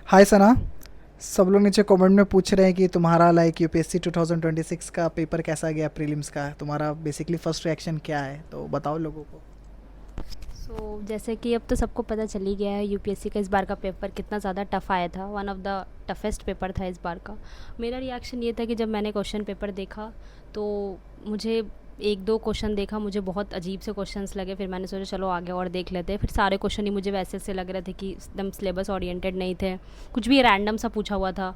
हाय सना। सब लोग नीचे कमेंट में पूछ रहे हैं कि तुम्हारा लाइक यूपीएससी 2026 का पेपर कैसा गया, प्रीलिम्स का तुम्हारा बेसिकली फर्स्ट रिएक्शन क्या है, तो बताओ लोगों को। जैसे कि अब तो सबको पता चल ही गया है यूपीएससी का इस बार का पेपर कितना ज़्यादा टफ़ आया था। One of the toughest paper था इस बार का। मेरा रिएक्शन ये था कि जब मैंने क्वेश्चन पेपर देखा तो मुझे एक दो क्वेश्चन देखा, मुझे बहुत अजीब से क्वेश्चंस लगे। फिर मैंने सोचा चलो आगे और देख लेते हैं। फिर सारे क्वेश्चन ही मुझे वैसे से लग रहे थे कि एकदम सिलेबस ओरिएंटेड नहीं थे, कुछ भी रैंडम सा पूछा हुआ था।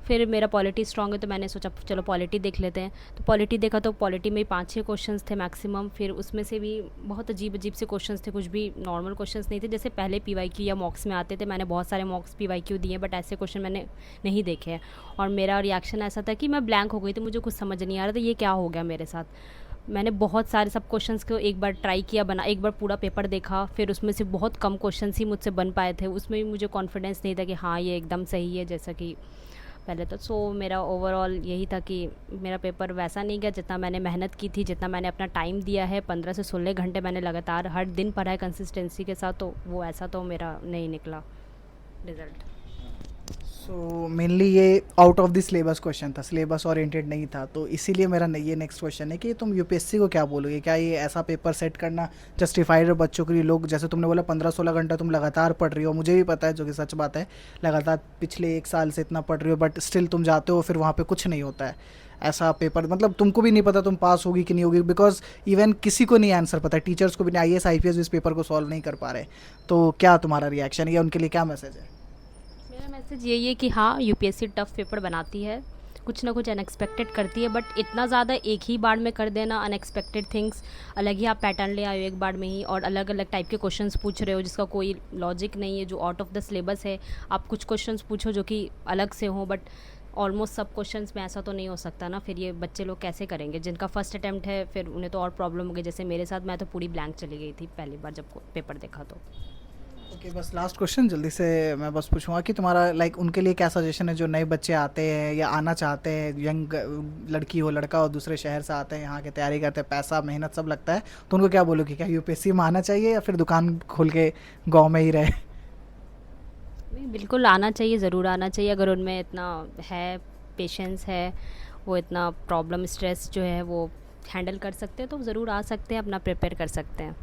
फिर मेरा पॉलिटी स्ट्रांग है तो मैंने सोचा चलो पॉलिटी देख लेते हैं। तो पॉलिटी देखा तो पॉलिटी में ही 5-6 क्वेश्चंस थे मैक्सिमम। फिर उसमें से भी बहुत अजीब अजीब से क्वेश्चंस थे, कुछ भी नॉर्मल क्वेश्चंस नहीं थे जैसे पहले पीवाईक्यू या मॉक्स में आते थे। मैंने बहुत सारे मॉक्स पीवाईक्यू दिए बट ऐसे क्वेश्चन मैंने नहीं देखे हैं। और मेरा रिएक्शन ऐसा था कि मैं ब्लैंक हो गई थी, मुझे कुछ समझ नहीं आ रहा था ये क्या हो गया मेरे साथ। मैंने बहुत सारे सब क्वेश्चंस को एक बार ट्राई किया बना, एक बार पूरा पेपर देखा, फिर उसमें से बहुत कम क्वेश्चंस ही मुझसे बन पाए थे। उसमें भी मुझे कॉन्फिडेंस नहीं था कि हाँ ये एकदम सही है जैसा कि पहले। तो मेरा ओवरऑल यही था कि मेरा पेपर वैसा नहीं गया जितना मैंने मेहनत की थी, जितना मैंने अपना टाइम दिया है। 15 से 16 घंटे मैंने लगातार हर दिन पढ़ा है कंसिस्टेंसी के साथ, तो वो ऐसा तो मेरा नहीं निकला रिज़ल्ट। सो मेनली ये out of the syllabus question था, सिलेबस ओरिएंटेड नहीं था, तो इसीलिए मेरा ये नेक्स्ट क्वेश्चन है कि तुम यूपीएससी को क्या बोलोगे, क्या ये ऐसा पेपर सेट करना जस्टिफाइड है बच्चों के लिए? लोग जैसे तुमने बोला 15-16 घंटा तुम लगातार पढ़ रही हो, मुझे भी पता है जो कि सच बात है, लगातार पिछले 1 साल से इतना पढ़ रही हो, बट स्टिल तुम जाते हो फिर वहाँ पे कुछ नहीं होता है। ऐसा पेपर मतलब तुमको भी नहीं पता तुम पास होगी कि नहीं होगी, बिकॉज इवन किसी को नहीं आंसर पता, टीचर्स को भी नहीं, आईएएस आईपीएस इस पेपर को सॉल्व नहीं कर पा रहे। तो क्या तुम्हारा रिएक्शन है या उनके लिए क्या मैसेज है? मेरा मैसेज यही है कि हाँ यूपीएससी टफ पेपर बनाती है, कुछ ना कुछ अनएक्सपेक्टेड करती है, बट इतना ज़्यादा एक ही बार में कर देना अनएक्सपेक्टेड थिंग्स, अलग ही आप पैटर्न ले आए हो एक बार में ही और अलग अलग टाइप के क्वेश्चंस पूछ रहे हो जिसका कोई लॉजिक नहीं है, जो आउट ऑफ द सिलेबस है। आप कुछ क्वेश्चंस पूछो जो कि अलग से हों, बट ऑलमोस्ट सब क्वेश्चंस में ऐसा तो नहीं हो सकता ना। फिर ये बच्चे लोग कैसे करेंगे जिनका फर्स्ट अटैम्प्ट है, फिर उन्हें तो और प्रॉब्लम हो गई जैसे मेरे साथ। मैं तो पूरी ब्लैंक चली गई थी पहली बार जब पेपर देखा तो। ओके, बस लास्ट क्वेश्चन जल्दी से मैं बस पूछूंगा कि तुम्हारा लाइक उनके लिए क्या सजेशन है जो नए बच्चे आते हैं या आना चाहते हैं, यंग लड़की हो लड़का हो, दूसरे शहर से आते हैं, यहाँ की तैयारी करते हैं, पैसा मेहनत सब लगता है, तो उनको क्या बोलो कि क्या यूपीएससी में आना चाहिए या फिर दुकान खोल के गांव में ही रहे? नहीं, बिल्कुल आना चाहिए, ज़रूर आना चाहिए अगर उनमें इतना है, पेशेंस है, वो इतना प्रॉब्लम स्ट्रेस जो है वो हैंडल कर सकते हैं तो ज़रूर आ सकते हैं, अपना प्रिपेयर कर सकते हैं।